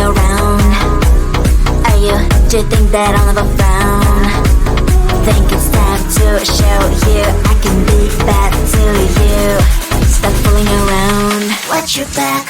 around. Are you, do you think that I'll never frown? Think it's time to show you I can be bad to you. Stop fooling around. Watch your back.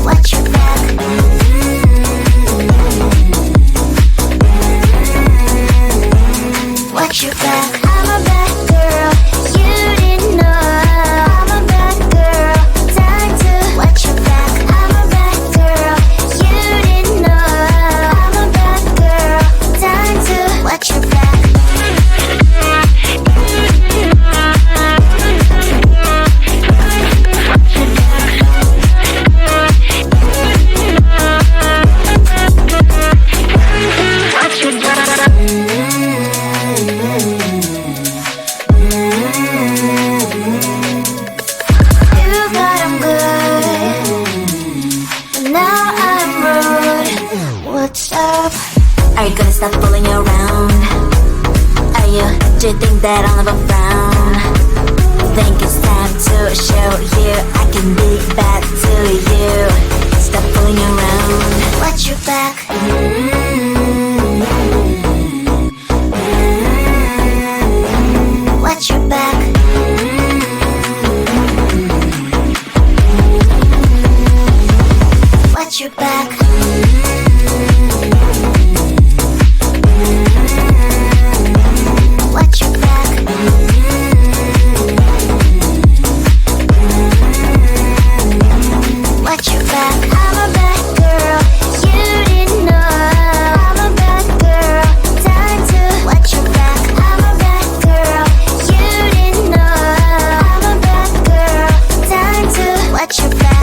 Watch your back. Watch your back. I'm a bad girl, you didn't know. I'm a bad girl, time to watch your back. I'm a bad girl, you didn't know. I'm a bad girl, time to watch your back. Are you gonna stop fooling around? Are you, do you think that I'll never frown? Think it's time to show you I can be bad to you. Stop fooling around. Watch your back. Watch your back. Watch your back. Watch your back. Watch your back. I'm a bad girl, you didn't know. I'm a bad girl, time to watch your back. I'm a bad girl, you didn't know. I'm a bad girl, time to watch your back.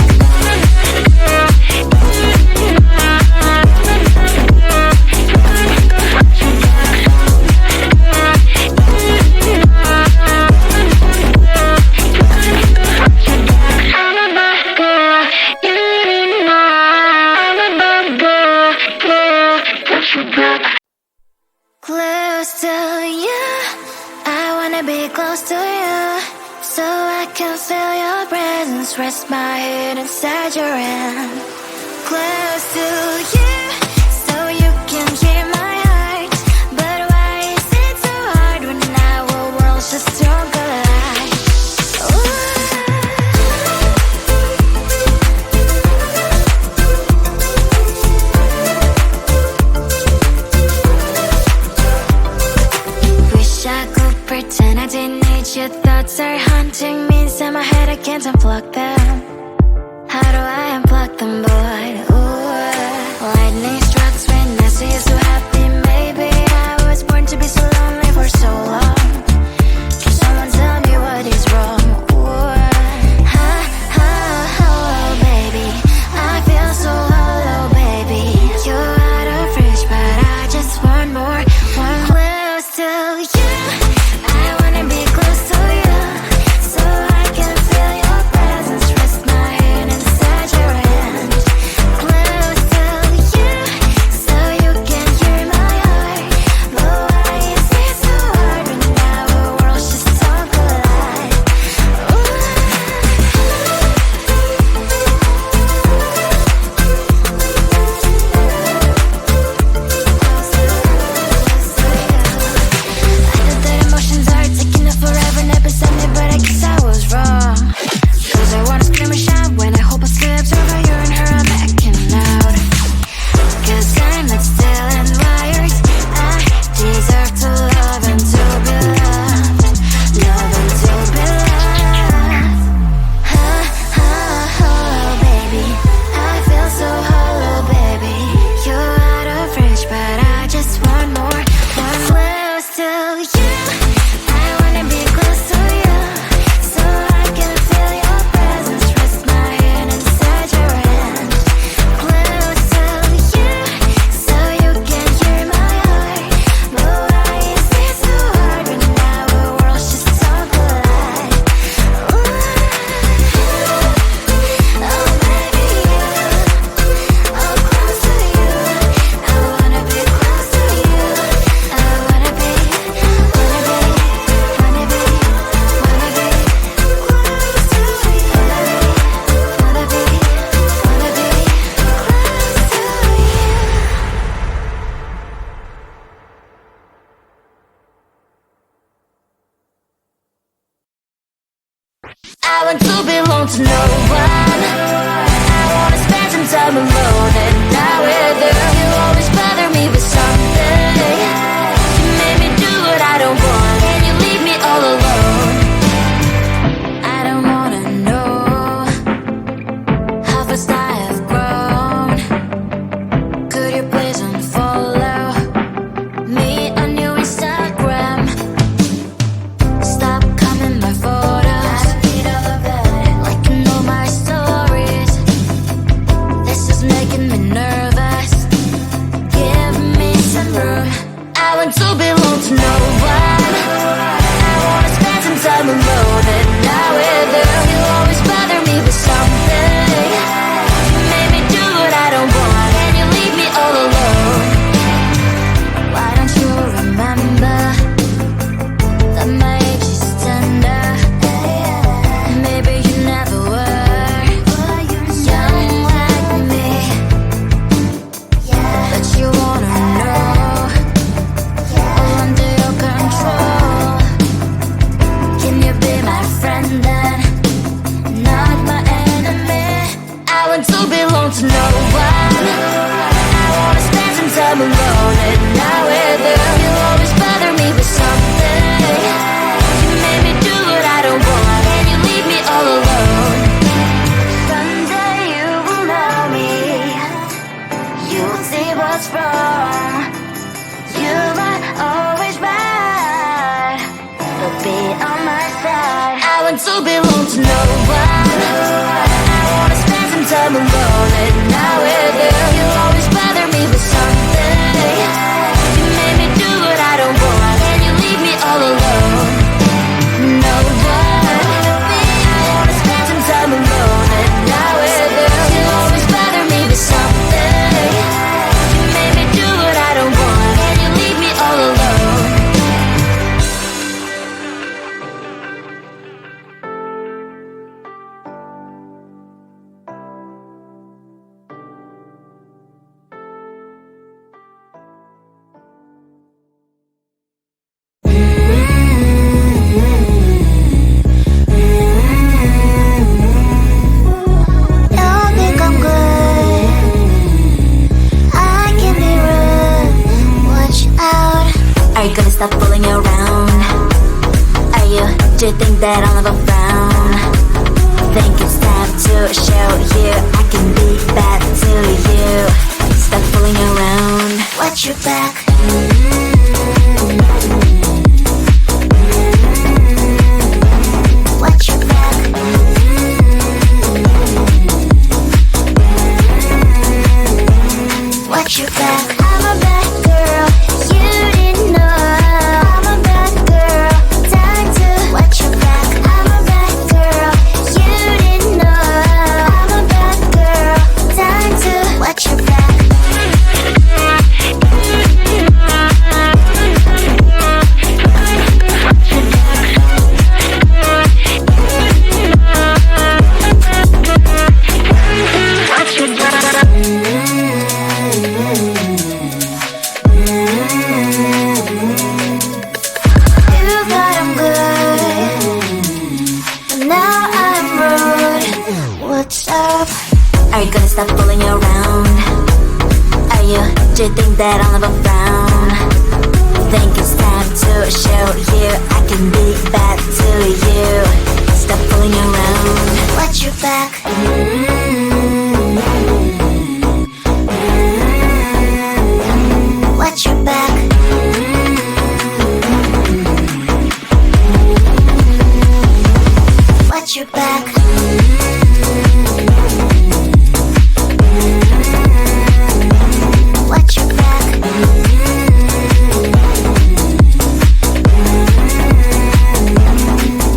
Close to you, I wanna be close to you, so I can feel your presence, rest my head inside your hand. Close to you, so you can hear my heart, but why is it so hard when our worlds just don't collide? Pretend I didn't need your thoughts are haunting me inside my head, I can't unplug them. How do I unplug them, boy? Ooh, lightning strikes when I see you so happy. Maybe I was born to be so lonely for so long. Can someone tell me what is wrong? Ooh, oh, baby, I feel so hollow, baby. You're out of reach, but I just want more, one close to you. I wanna be close to you, so I can feel your presence. I want to belong to no one. I wanna spend some time alone and not with you. You always bother me with something. You made me do what I don't want, and you leave me all alone. I don't wanna know how fast I have grown. Could you please unfollow me on your Instagram? Stop coming my photos. I need all of that, like you know my stories. This is making me nervous. Give me some room. I want to belong to no one. I wanna spend some time alone and not with you. You always bother me with something. You made me do what I don't want, and you leave me all alone. Why don't you remember that my age is tender? Maybe you never were young like me, but you wanna know all under your control. Can you be my friend then, not my enemy? I want to belong to no one. I wanna spend some time alone and not with you. You always bother me with something. You made me do what I don't want, and you leave me all alone. Someday you will know me. You'll see what's wrong. You are always right, but be on my side. I want to belong to no one. I wanna spend some time alone and not with you. You always bother me with something. You made me do what I don't want, and you leave me all alone. No one. I wanna spend some time alone and not with you. You always bother me with something. You made me do what I don't want, and you leave me all alone. Don't think I'm good. I can be rude. Watch out. Are you gonna stop fooling around? Do you think that I'll never frown? Think it's time to show you I can be bad to you. Stop fooling around. Watch your back. Watch your back. Watch your back. I'm a bad girl. You didn't know. I'm a bad girl. Time to watch your back. I'm a bad girl. You didn't know. I'm a bad girl. Time to watch your back. You thought I'm good, but now I'm rude. What's up? Are you gonna stop fooling around? Do you think that I'll never frown? Think it's time to show you I can be bad to you. Stop fooling around. Watch your back. Watch your back. Watch your back. Watch your back.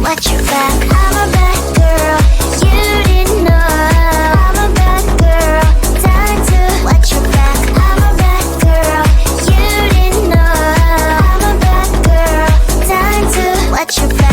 Watch your back. I'm a bad girl. You didn't know. I'm a bad girl. Time to watch your back. I'm a bad girl. You didn't know. I'm a bad girl. Time to watch your back.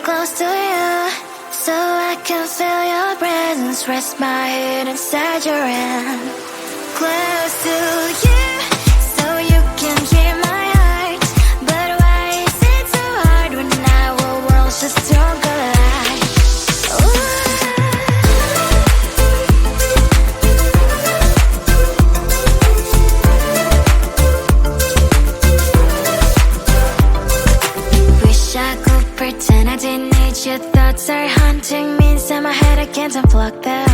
close to you, so I can feel your presence. Rest my head inside your hand. Close to you, so you can hear my heart. But why is it so hard when our worlds just don't collide? Wish I could pretend I didn't need your thoughts are haunting me inside my head. I can't unplug them.